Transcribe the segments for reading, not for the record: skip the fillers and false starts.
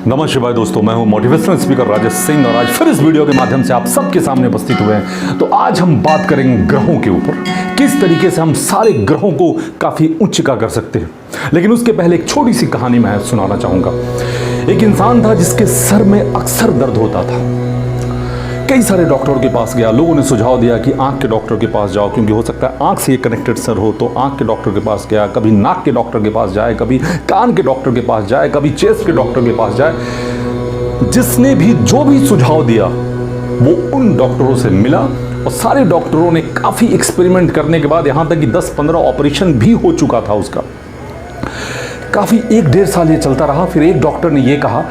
नमः शिवाय दोस्तों, मैं हूं मोटिवेशनल स्पीकर राजेश सिंह और आज फिर इस वीडियो के माध्यम से आप सबके सामने उपस्थित हुए हैं। तो आज हम बात करेंगे ग्रहों के ऊपर, किस तरीके से हम सारे ग्रहों को काफ़ी उच्च का कर सकते हैं। लेकिन उसके पहले एक छोटी सी कहानी मैं सुनाना चाहूँगा। एक इंसान था जिसके सर में अक्सर दर्द होता था। कई सारे डॉक्टरों के पास गया, लोगों ने सुझाव दिया कि आंख के डॉक्टर के पास जाओ, क्योंकि हो सकता है आंख से ये कनेक्टेड सर हो। तो आंख के डॉक्टर के पास गया, कभी नाक के डॉक्टर के पास जाए, कभी कान के डॉक्टर के पास जाए, कभी चेस्ट के डॉक्टर के पास जाए। जिसने भी जो भी सुझाव दिया वो उन डॉक्टरों से मिला और सारे डॉक्टरों ने काफ़ी एक्सपेरिमेंट करने के बाद यहाँ तक कि 10-15 ऑपरेशन भी हो चुका था उसका। काफ़ी 1-1.5 साल ये चलता रहा। फिर एक डॉक्टर ने ये कहा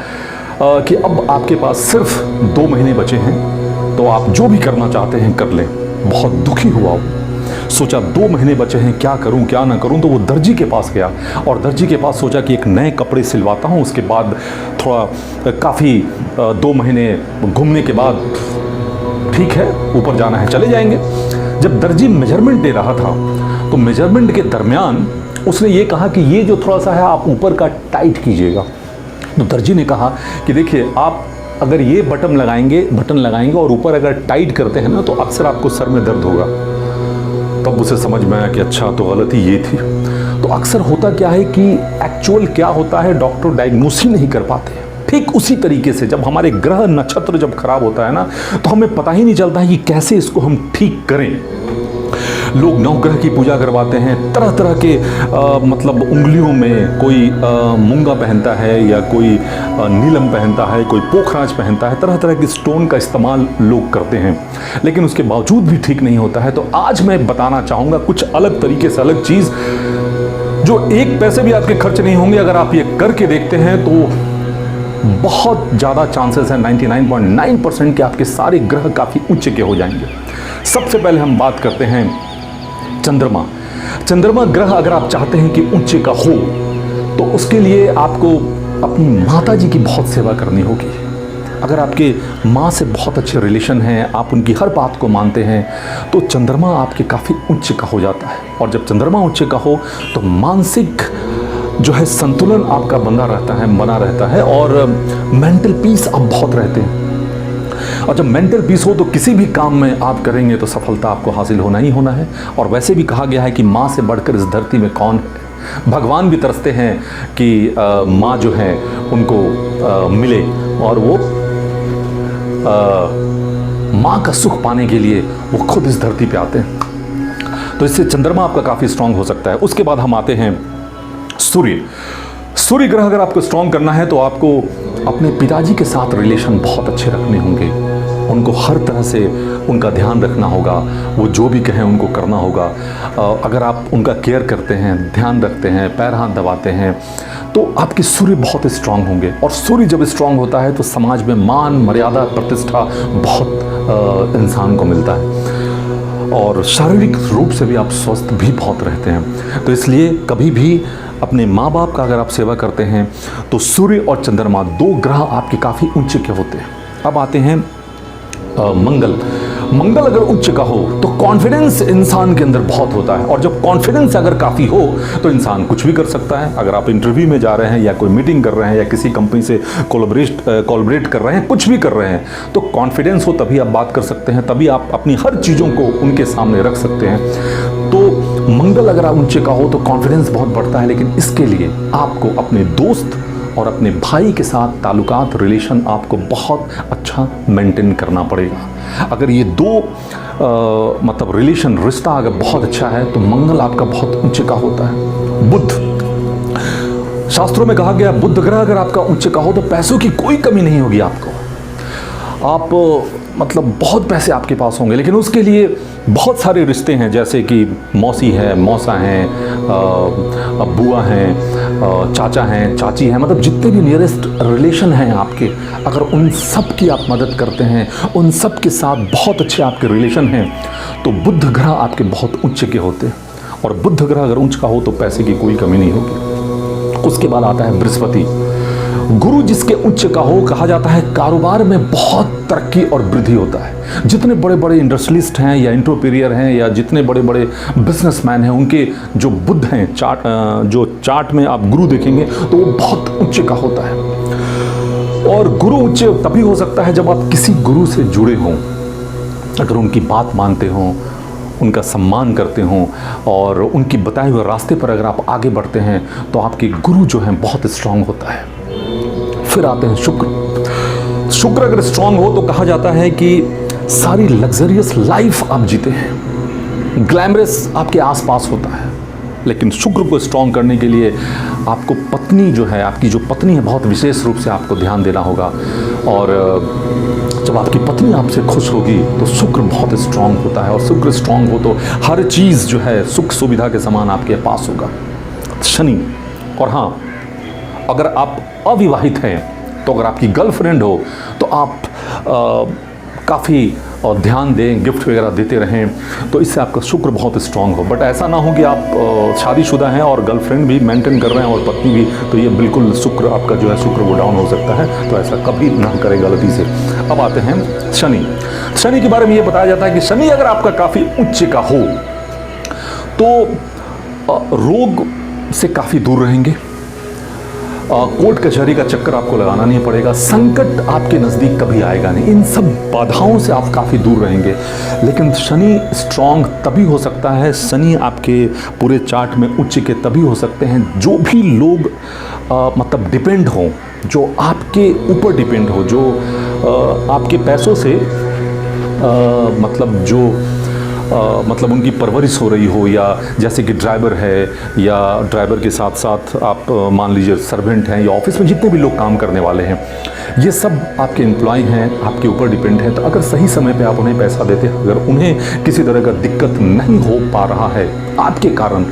कि अब आपके पास सिर्फ 2 महीने बचे हैं, तो आप जो भी करना चाहते हैं कर लें। बहुत दुखी हुआ वो, सोचा 2 महीने बचे हैं, क्या करूं क्या ना करूं। तो वो दर्जी के पास गया और दर्जी के पास सोचा कि एक नए कपड़े सिलवाता हूं, उसके बाद थोड़ा काफ़ी 2 महीने घूमने के बाद ठीक है ऊपर जाना है चले जाएंगे। जब दर्जी मेजरमेंट दे रहा था तो मेजरमेंट के दरमियान उसने ये कहा कि ये जो थोड़ा सा है आप ऊपर का टाइट कीजिएगा। तो दर्जी ने कहा कि देखिए, आप अगर ये बटन लगाएंगे और ऊपर अगर टाइट करते हैं ना तो अक्सर आपको सर में दर्द होगा। तब उसे समझ में आया कि अच्छा, तो गलती ये थी। तो अक्सर होता क्या है कि एक्चुअल क्या होता है डॉक्टर डायग्नोस ही नहीं कर पाते। ठीक उसी तरीके से जब हमारे ग्रह नक्षत्र जब खराब होता है ना तो हमें पता ही नहीं चलता है कि कैसे इसको हम ठीक करें। लोग नवग्रह की पूजा करवाते हैं, तरह तरह के मतलब उंगलियों में कोई मूंगा पहनता है या कोई नीलम पहनता है, कोई पोखराज पहनता है, तरह तरह के स्टोन का इस्तेमाल लोग करते हैं, लेकिन उसके बावजूद भी ठीक नहीं होता है। तो आज मैं बताना चाहूँगा कुछ अलग तरीके से, अलग चीज़ जो 1 पैसे भी आपके खर्च नहीं होंगे। अगर आप ये करके देखते हैं तो बहुत ज़्यादा चांसेस हैं, 99.9% के आपके सारे ग्रह काफ़ी उच्च के हो जाएंगे। सबसे पहले हम बात करते हैं चंद्रमा। चंद्रमा ग्रह अगर आप चाहते हैं कि उच्च का हो तो उसके लिए आपको अपनी माता जी की बहुत सेवा करनी होगी। अगर आपके माँ से बहुत अच्छे रिलेशन हैं, आप उनकी हर बात को मानते हैं, तो चंद्रमा आपके काफ़ी उच्च का हो जाता है। और जब चंद्रमा उच्च का हो तो मानसिक जो है संतुलन आपका बना रहता है और मेंटल पीस आप बहुत रहते हैं। और जब मेंटल पीस हो तो किसी भी काम में आप करेंगे तो सफलता आपको हासिल होना ही होना है। और वैसे भी कहा गया है कि माँ से बढ़कर इस धरती में कौन है। भगवान भी तरसते हैं कि माँ जो है उनको मिले, और वो माँ का सुख पाने के लिए वो खुद इस धरती पे आते हैं। तो इससे चंद्रमा आपका काफ़ी स्ट्रांग हो सकता है। उसके बाद हम आते हैं सूर्य ग्रह। अगर आपको स्ट्रांग करना है तो आपको अपने पिताजी के साथ रिलेशन बहुत अच्छे रखने होंगे। उनको हर तरह से उनका ध्यान रखना होगा, वो जो भी कहें उनको करना होगा। अगर आप उनका केयर करते हैं, ध्यान रखते हैं, पैर हाथ दबाते हैं, तो आपके सूर्य बहुत स्ट्रांग होंगे। और सूर्य जब स्ट्रांग होता है तो समाज में मान मर्यादा प्रतिष्ठा बहुत इंसान को मिलता है और शारीरिक रूप से भी आप स्वस्थ भी बहुत रहते हैं। तो इसलिए कभी भी अपने माँ बाप का अगर आप सेवा करते हैं तो सूर्य और चंद्रमा 2 ग्रह आपके काफ़ी उच्च के होते हैं। अब आते हैं मंगल अगर उच्च का हो तो कॉन्फिडेंस इंसान के अंदर बहुत होता है। और जब कॉन्फिडेंस अगर काफ़ी हो तो इंसान कुछ भी कर सकता है। अगर आप इंटरव्यू में जा रहे हैं या कोई मीटिंग कर रहे हैं या किसी कंपनी से कोलैबोरेट कर रहे हैं, कुछ भी कर रहे हैं, तो कॉन्फिडेंस हो तभी आप बात कर सकते हैं, तभी आप अपनी हर चीज़ों को उनके सामने रख सकते हैं। तो मंगल अगर आप ऊंचे का हो तो कॉन्फिडेंस बहुत बढ़ता है। लेकिन इसके लिए आपको अपने दोस्त और अपने भाई के साथ ताल्लुकात रिलेशन आपको बहुत अच्छा मेंटेन करना पड़ेगा। अगर ये 2 मतलब रिश्ता अगर बहुत अच्छा है तो मंगल आपका बहुत ऊंचे का होता है। बुध, शास्त्रों में कहा गया बुध ग्रह अगर आपका ऊंचे का हो तो पैसों की कोई कमी नहीं होगी आपको। आप मतलब बहुत पैसे आपके पास होंगे, लेकिन उसके लिए बहुत सारे रिश्ते हैं, जैसे कि मौसी है, मौसा हैं, बुआ हैं, चाचा हैं, चाची हैं, मतलब जितने भी नियरेस्ट रिलेशन हैं आपके, अगर उन सब की आप मदद करते हैं, उन सब के साथ बहुत अच्छे आपके रिलेशन हैं, तो बुध ग्रह आपके बहुत उच्च के होते हैं। और बुध ग्रह अगर उच्च का हो तो पैसे की कोई कमी नहीं होगी। उसके बाद आता है बृहस्पति। गुरु जिसके उच्च का हो, कहा जाता है कारोबार में बहुत तरक्की और वृद्धि होता है। जितने बड़े बड़े इंडस्ट्रियलिस्ट हैं या एंटरप्रेन्योर हैं या जितने बड़े बड़े बिजनेसमैन हैं, उनके जो बुध हैं जो चार्ट में आप गुरु देखेंगे तो वो बहुत उच्च का होता है। और गुरु उच्च तभी हो सकता है जब आप किसी गुरु से जुड़े हों, अगर उनकी बात मानते हों, उनका सम्मान करते हों और उनकी बताए हुए रास्ते पर अगर आप आगे बढ़ते हैं तो आपके गुरु जो हैं बहुत स्ट्रांग होता है। फिर आते हैं शुक्र। शुक्र अगर स्ट्रांग हो तो कहा जाता है कि सारी लग्जरियस लाइफ आप जीते हैं, ग्लैमरस आपके आसपास होता है। लेकिन शुक्र को स्ट्रांग करने के लिए आपको पत्नी जो है, आपकी जो पत्नी है, बहुत विशेष रूप से आपको ध्यान देना होगा। और जब आपकी पत्नी आपसे खुश होगी तो शुक्र बहुत स्ट्रांग होता है, और शुक्र स्ट्रांग हो तो हर चीज़ जो है सुख सुविधा के समान आपके पास होगा। शनि, और हाँ, अगर आप अविवाहित हैं तो अगर आपकी गर्लफ्रेंड हो तो आप काफ़ी और ध्यान दें, गिफ्ट वगैरह देते रहें, तो इससे आपका शुक्र बहुत स्ट्रांग हो। बट ऐसा ना हो कि आप शादीशुदा हैं और गर्लफ्रेंड भी मेंटेन कर रहे हैं और पत्नी भी, तो ये बिल्कुल शुक्र आपका जो है शुक्र वो डाउन हो सकता है। तो ऐसा कभी ना करें गलती से। अब आते हैं शनि। शनि के बारे में ये बताया जाता है कि शनि अगर आपका काफ़ी उच्च का हो तो रोग से काफ़ी दूर रहेंगे, कोर्ट कचहरी का चक्कर आपको लगाना नहीं पड़ेगा, संकट आपके नज़दीक कभी आएगा नहीं, इन सब बाधाओं से आप काफ़ी दूर रहेंगे। लेकिन शनि स्ट्रांग तभी हो सकता है, शनि आपके पूरे चार्ट में उच्च के तभी हो सकते हैं जो भी लोग मतलब डिपेंड हों, जो आपके ऊपर डिपेंड हो, जो आपके पैसों से मतलब जो मतलब उनकी परवरिश हो रही हो, या जैसे कि ड्राइवर है, या ड्राइवर के साथ साथ आप मान लीजिए सर्वेंट हैं, या ऑफिस में जितने भी लोग काम करने वाले हैं, ये सब आपके एम्प्लॉय हैं, आपके ऊपर डिपेंड हैं। तो अगर सही समय पे आप उन्हें पैसा देते हैं, अगर उन्हें किसी तरह का दिक्कत नहीं हो पा रहा है आपके कारण,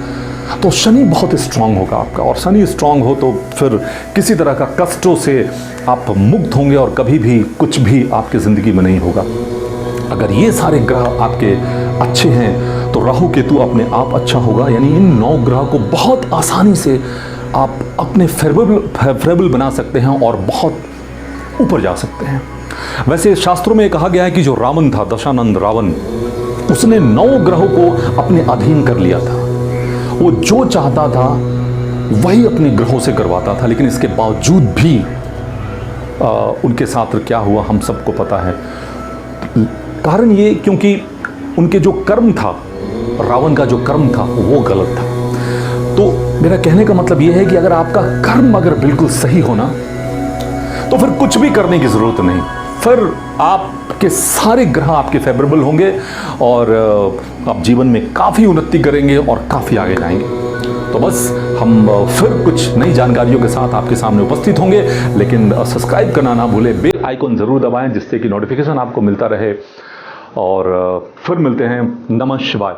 तो शनि बहुत स्ट्रांग होगा आपका। और शनि स्ट्रांग हो तो फिर किसी तरह का कष्टों से आप मुक्त होंगे और कभी भी कुछ भी आपकी ज़िंदगी में नहीं होगा। अगर ये सारे ग्रह आपके अच्छे हैं तो राहु केतु अपने आप अच्छा होगा, यानी इन 9 ग्रह को बहुत आसानी से आप अपने फेवरेबल बना सकते हैं और बहुत ऊपर जा सकते हैं। वैसे शास्त्रों में कहा गया है कि जो रावण था, दशानंद रावण, उसने 9 ग्रहों को अपने अधीन कर लिया था। वो जो चाहता था वही अपने ग्रहों से करवाता था, लेकिन इसके बावजूद भी उनके साथ क्या हुआ हम सबको पता है। कारण ये क्योंकि उनके जो कर्म था, रावण का जो कर्म था वो गलत था। तो मेरा कहने का मतलब ये है कि अगर आपका कर्म अगर बिल्कुल सही हो ना, तो फिर कुछ भी करने की जरूरत नहीं, फिर आपके सारे ग्रह आपके फेवरेबल होंगे और आप जीवन में काफ़ी उन्नति करेंगे और काफ़ी आगे जाएंगे। तो बस हम फिर कुछ नई जानकारियों के साथ आपके सामने उपस्थित होंगे, लेकिन सब्सक्राइब करना ना भूलें, बेल आइकन ज़रूर दबाएं जिससे कि नोटिफिकेशन आपको मिलता रहे। और फिर मिलते हैं। नमः शिवाय।